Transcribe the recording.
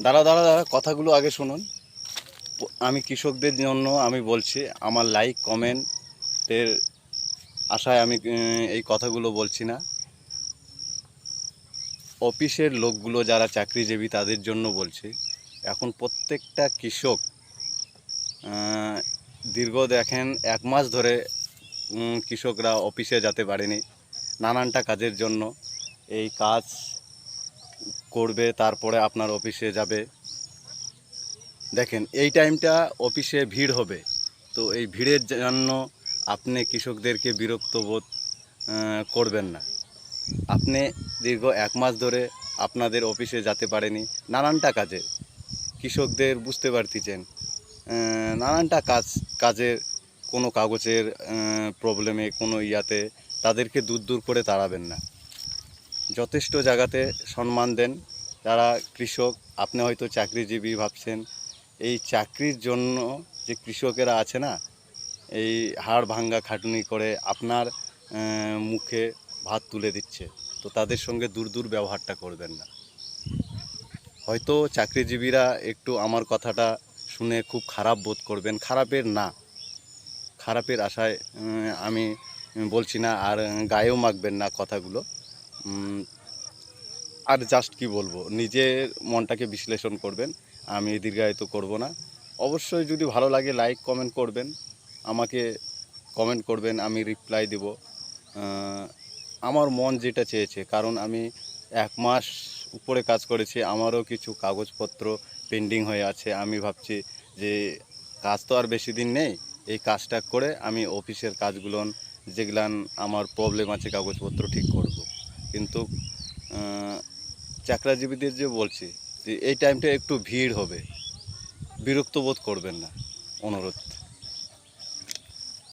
দাঁড়া দাঁড়া দাঁড়া, কথাগুলো আগে শুনুন। আমি কৃষকদের জন্য আমি বলছি, আমার লাইক কমেন্টের আশায় আমি এই কথাগুলো বলছি না। অফিসের লোকগুলো যারা চাকরিজীবী তাদের জন্য বলছি। এখন প্রত্যেকটা কৃষক দীর্ঘ দেখেন 1 মাস ধরে কৃষকরা অফিসে যেতে পারেনি নানানটা কাজের জন্য। এই কাজ করবে, তারপরে আপনার অফিসে যাবে। দেখেন এই টাইমটা অফিসে ভিড় হবে, তো এই ভিড়ের জন্য আপনি কৃষকদেরকে বিরক্ত বোধ করবেন না। আপনি দীর্ঘ 1 মাস ধরে আপনাদের অফিসে যেতে পারেনি নানানটা কাজে, কৃষকদের বুঝতে পারতেছেন নানানটা কাজের কোনো কাগজের প্রবলেমে কোনো ইয়াতে তাদেরকে দূর দূর করে তাড়াবেন না। যথেষ্ট জায়গাতে সম্মান দেন। যারা কৃষক, আপনি হয়তো চাকরিজীবী ভাবছেন, এই চাকরির জন্য যে কৃষকেরা আছে না, এই হাড় ভাঙ্গা খাটুনি করে আপনার মুখে ভাত তুলে দিচ্ছে, তো তাদের সঙ্গে দূর দূর ব্যবহারটা করবেন না। হয়তো চাকরিজীবীরা একটু আমার কথাটা শুনে খুব খারাপ বোধ করবেন, খারাপের আশায় আমি বলছি না, আর গায়েও মাখবেন না কথাগুলো। আর জাস্ট কি বলবো, নিজের মনটাকে বিশ্লেষণ করবেন। আমি দীর্ঘায়িত করব না। অবশ্যই যদি ভালো লাগে লাইক কমেন্ট করবেন, আমাকে কমেন্ট করবেন, আমি রিপ্লাই দেব আমার মন যেটা চেয়েছে। কারণ আমি 1 মাস উপরে কাজ করেছি, আমারও কিছু কাগজপত্র পেন্ডিং হয়ে আছে। আমি ভাবছি যে কাজ তো আর বেশি দিন নেই, এই কাজটা করে আমি অফিসের কাজগুলো যেগুলান আমার প্রবলেম আছে কাগজপত্র ঠিক করব। কিন্তু চাকরিজীবীদের যে বলছি যে এই টাইমটা একটু ভিড় হবে, বিরক্ত বোধ করবেন না, অনুরোধ।